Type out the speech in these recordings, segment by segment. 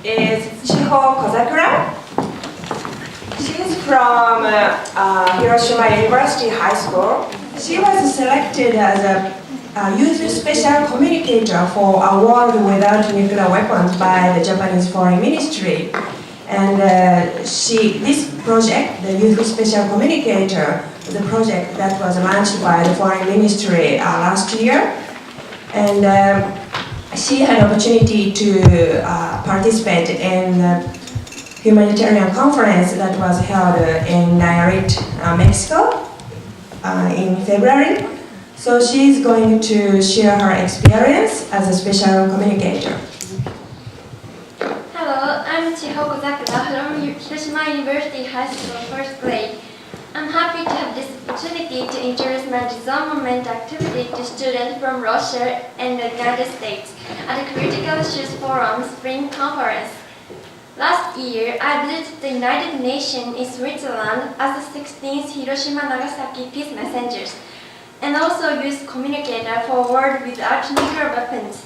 is Chiho Kozakura. She's from Hiroshima University High School. She was selected as a youth special communicator for a world without nuclear weapons by the Japanese Foreign Ministry. And this project, the Youth Special Communicator, was a project that was launched by the Foreign Ministry last year. And she had an opportunity to participate in a humanitarian conference that was held in Nayarit, Mexico in February. So she's going to share her experience as a special communicator. Hello, I'm Chiho Kozakura from Hiroshima University High School, first grade. I'm happy to have this opportunity to introduce my disarmament activity to students from Russia and the United States at the Critical Issues Forum Spring Conference. Last year, I visited the United Nations in Switzerland as the 16th Hiroshima-Nagasaki Peace Messengers, and also used Communicator for a world without nuclear weapons.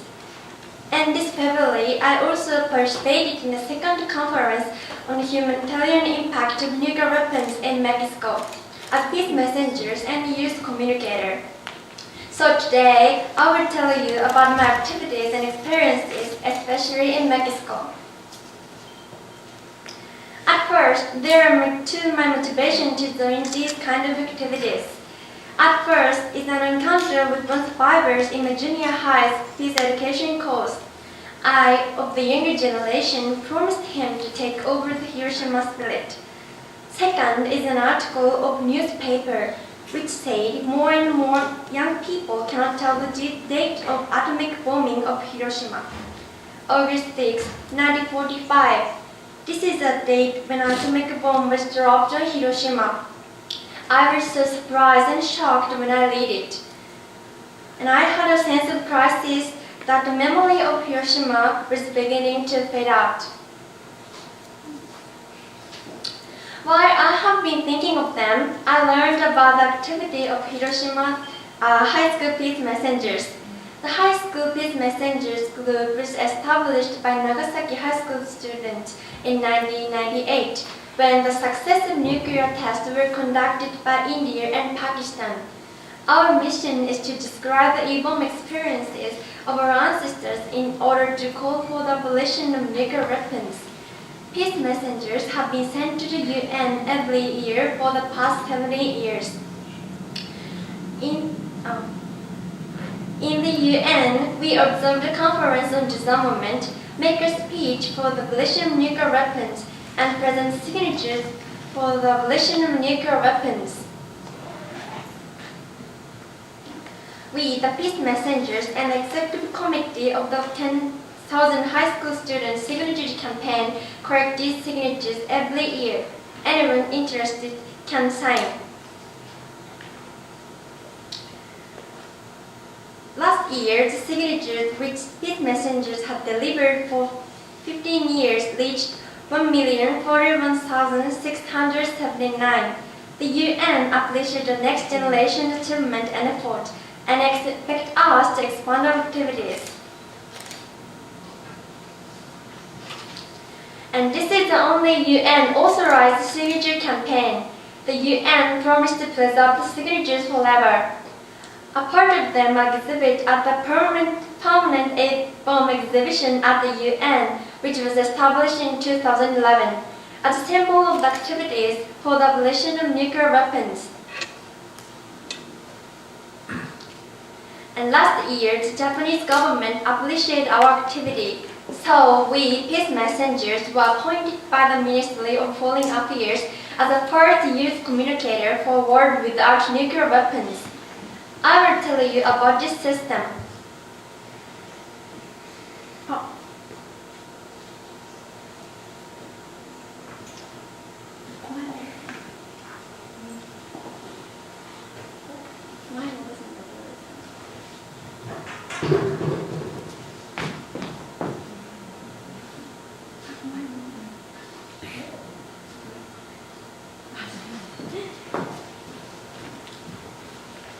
And this February, I also participated in the second conference on the humanitarian impact of nuclear weapons in Mexico as peace messengers and used Communicator. So today, I will tell you about my activities and experiences, especially in Mexico. At first, there are my motivation to join these kind of activities. At first, is an encounter with one survivors in my junior high's peace education course. I, of the younger generation, promised him to take over the Hiroshima spirit. Second is an article of newspaper which said more and more young people cannot tell the date of atomic bombing of Hiroshima. August 6, 1945. This is the date when an atomic bomb was dropped on Hiroshima. I was so surprised and shocked when I read it. And I had a sense of crisis that the memory of Hiroshima was beginning to fade out. While I have been thinking of them, I learned about the activity of Hiroshima High School Peace Messengers. The High School Peace Messengers group was established by Nagasaki High School students in 1998, when the successive nuclear tests were conducted by India and Pakistan. Our mission is to describe the E-bomb experiences of our ancestors in order to call for the abolition of nuclear weapons. Peace messengers have been sent to the UN every year for the past 70 years. In the UN, we observed a conference on disarmament, make a speech for the abolition of nuclear weapons, and present signatures for the abolition of nuclear weapons. We, the Peace Messengers and the Executive Committee of the 10,000 high school students signature campaign, collect these signatures every year. Anyone interested can sign. Last year, the signatures which Peace Messengers have delivered for 15 years reached 1,041,679. The UN appreciates the next generation achievement and effort, and expect us to expand our activities. And this is the only UN-authorized signature campaign. The UN promised to preserve the signatures forever. A part of them are exhibited at the permanent bomb exhibition at the UN, which was established in 2011, as a symbol of the activities for the abolition of nuclear weapons. And last year, the Japanese government appreciated our activity. So we, Peace Messengers, were appointed by the Ministry of Foreign Affairs as the first youth communicator for a world without nuclear weapons. I will tell you about this system.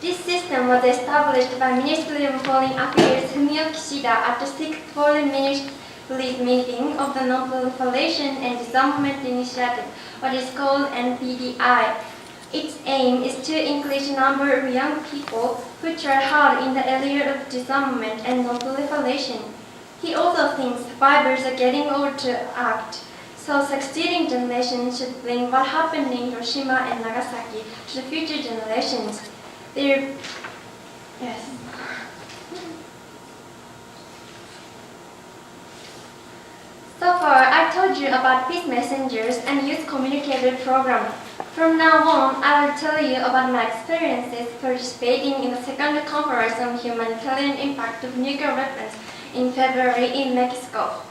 This system was established by Ministry of Foreign Affairs Fumio Kishida at the 6th Foreign release meeting of the Non-Proliferation and Disarmament Initiative, what is called NPDI. Its aim is to increase the number of young people who try hard in the area of disarmament and non-proliferation. He also thinks survivors are getting old to act, so succeeding generations should bring what happened in Hiroshima and Nagasaki to the future generations. Yes. So far, I told you about Peace Messengers and Youth Communicator program. From now on, I will tell you about my experiences participating in the second conference on humanitarian impact of nuclear weapons in February in Mexico.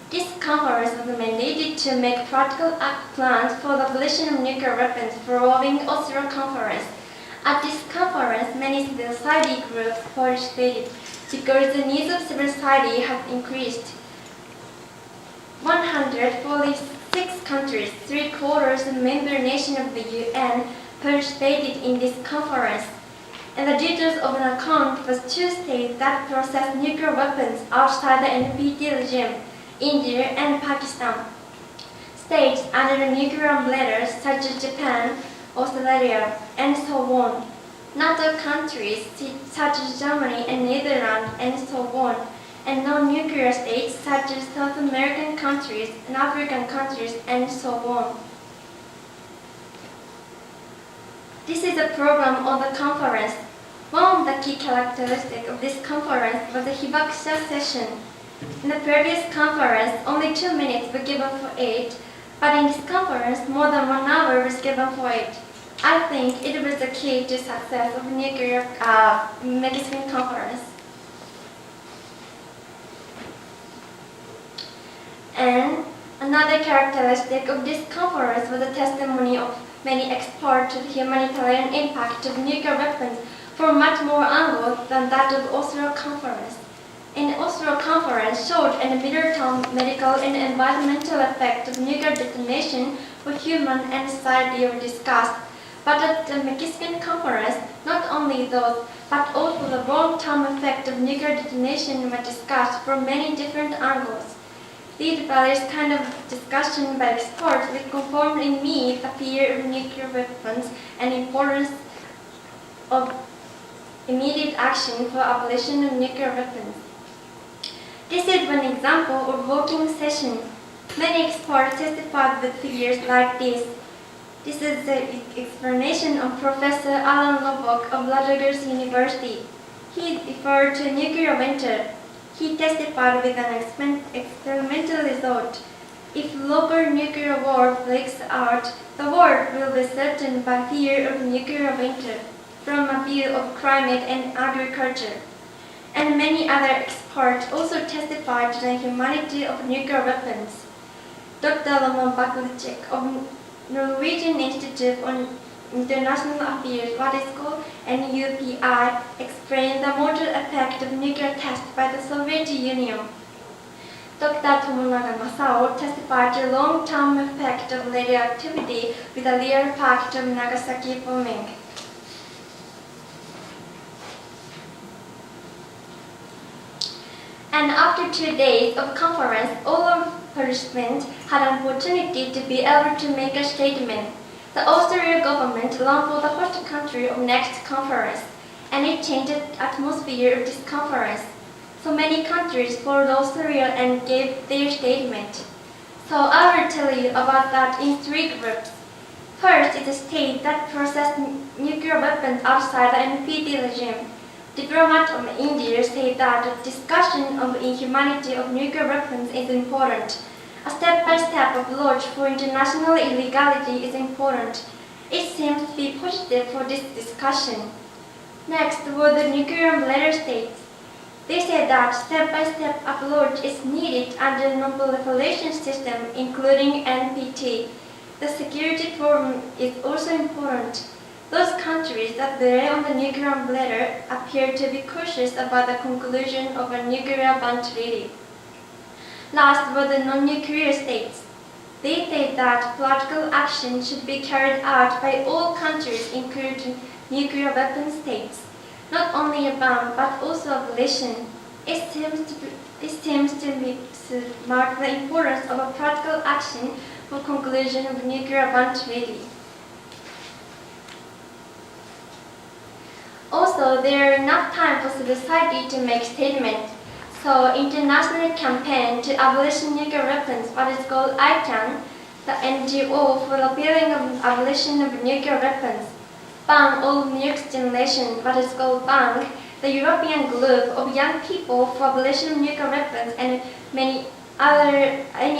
This conference was mandated to make practical plans for the abolition of nuclear weapons following Oslo Conference. At this conference, many civil society groups participated because the needs of civil society have increased. 146 countries, 3/4 of member nations of the UN, participated in this conference. And the details of an account was two states that possess nuclear weapons outside the NPT regime, India and Pakistan. States under the nuclear umbrella such as Japan, Australia, and so on. NATO countries such as Germany and Netherlands, and so on. And non-nuclear states such as South American countries and African countries, and so on. This is a program of the conference. One of the key characteristics of this conference was the hibakusha session. In the previous conference, only 2 minutes were given for it, but in this conference, more than 1 hour was given for it. I think it was the key to success of nuclear Mexican conference. And another characteristic of this conference was the testimony of many experts to the humanitarian impact of nuclear weapons from much more angles than that of Oslo Conference. In Oslo Conference showed an middle-term medical and environmental effect of nuclear detonation for human and society were discussed. But at the Mexican Conference, not only those, but also the long-term effect of nuclear detonation were discussed from many different angles. These various kind of discussion by experts reconfirmed in me the fear of nuclear weapons and importance of immediate action for abolition of nuclear weapons. This is one example of working session. Many experts testified with figures like this. This is the explanation of Professor Alan Lovelock of Rutgers University. He referred to nuclear winter. He testified with an experimental result. If local nuclear war breaks out, the world will be threatened by fear of nuclear winter from a view of climate and agriculture. And many other experts also testified to the humanity of nuclear weapons. Dr. Roman Bakulček of Norwegian Institute on International Affairs, what is called NUPI, explained the mortal effect of nuclear tests by the Soviet Union. Dr. Tomonaga Masao testified to the long-term effect of radioactivity with a real fact of Nagasaki bombing. And after 2 days of conference, all of participants had an opportunity to be able to make a statement. The Australian government ran for the host country of next conference, and it changed the atmosphere of this conference. So many countries followed Australia and gave their statement. So I will tell you about that in 3 groups. First is a state that possessed nuclear weapons outside the NPT regime. Diplomats of India say that the discussion of the inhumanity of nuclear weapons is important. A step-by-step approach for international illegality is important. It seems to be positive for this discussion. Next were the nuclear umbrella states. They say that step-by-step approach is needed under the non-proliferation system, including NPT. The security forum is also important. Those countries that rely on the nuclear umbrella appear to be cautious about the conclusion of a nuclear ban treaty. Last were the non-nuclear states. They say that political action should be carried out by all countries, including nuclear weapon states. Not only a ban, but also abolition. It seems to This seems to mark the importance of a practical action for conclusion of the nuclear ban treaty. Also, there is enough time for civil society to make statements. So, international campaign to abolish nuclear weapons, what is called ICAN, the NGO for the building of abolition of nuclear weapons, ban all next generation, what is called BANG, the European group of young people for abolition of nuclear weapons, and any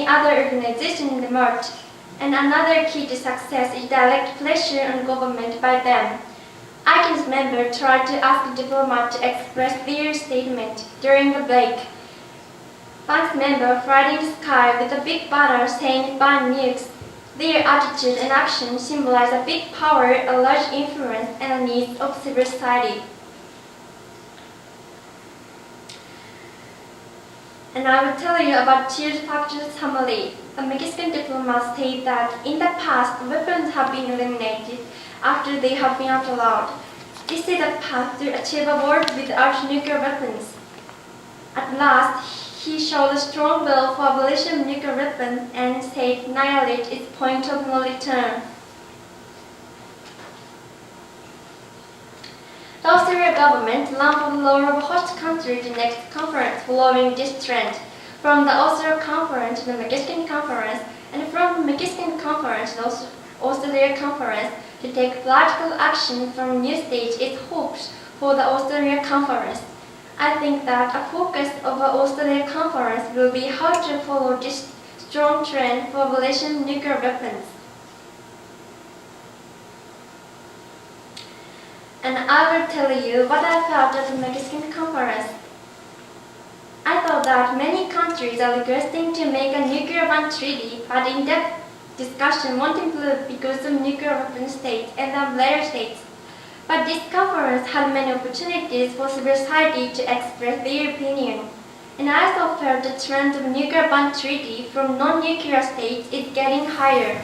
other organization emerged. And another key to success is direct pressure on government by them. ICAN's members tried to ask diplomats to express their statement during the break. BANG's members fried in the sky with a big banner saying ban nukes. Their attitude and action symbolize a big power, a large influence, and the needs of civil society. And I will tell you about Chief Factor's family. The Mexican diplomats say that in the past, weapons have been eliminated after they have been outlawed. This is a path to achieve a world without nuclear weapons. At last, he showed a strong will for abolition of nuclear weapons and said annihilate its point of no return. The Australian government launched for the role of a host country to the next conference following this trend. From the Australian conference to the Mexican conference, and from the Mexican conference to the Australian conference, to take practical action from new stage is hopes for the Australian conference. I think that a focus of the Australian conference will be how to follow this strong trend for abolition of nuclear weapons. And I will tell you what I felt at the Mexican conference. I thought that many countries are requesting to make a nuclear ban treaty, but in-depth discussion won't improve because of nuclear weapon states and the later states. But this conference had many opportunities for civil society to express their opinion. And I also felt the trend of nuclear ban treaty from non-nuclear states is getting higher.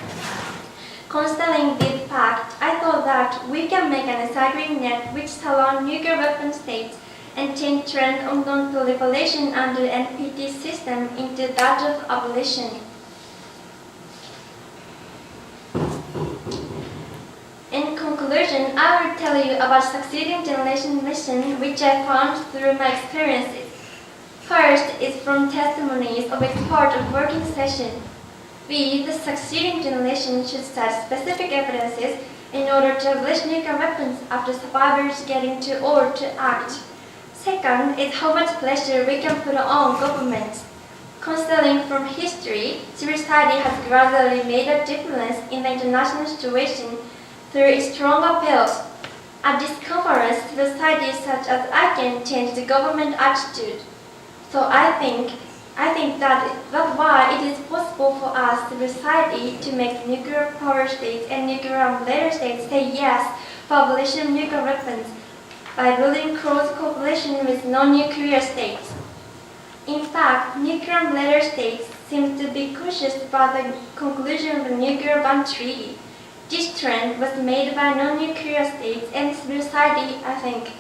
Considering this fact, I thought that we can make an recycling net which surrounds nuclear weapon states and change trend of non-proliferation under the NPT system into that of abolition. In conclusion, I will tell you about succeeding generation mission which I found through my experiences. First is from testimonies of experts of working session. We, the succeeding generation, should set specific evidences in order to abolish nuclear weapons after survivors getting too old to act. Second is how much pressure we can put on governments. Considering from history, civil society has gradually made a difference in the international situation through its strong appeals. At this conference, civil society such as ICAN changed the government attitude. So I think that's why it is possible for us, civil society, to make nuclear power states and nuclear later states say yes for abolition of nuclear weapons by building close cooperation with non-nuclear states. In fact, nuclear later states seem to be cautious about the conclusion of the nuclear ban treaty. This trend was made by non-nuclear states and civil society, I think.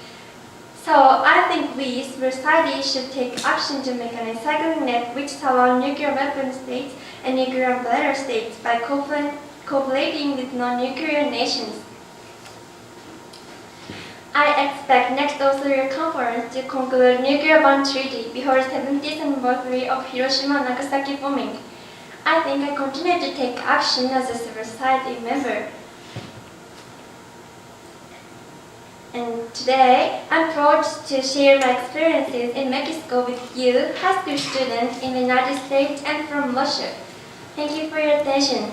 So I think we, civil society, should take action to make an recycling net which surrounds nuclear weapon states and nuclear later states by cooperating with non-nuclear nations. I expect next Australia conference to conclude nuclear ban treaty before 70th anniversary of Hiroshima and Nagasaki bombing. I think I continue to take action as a civil society member. And today, I'm proud to share my experiences in Mexico with you, high school students in the United States and from Russia. Thank you for your attention.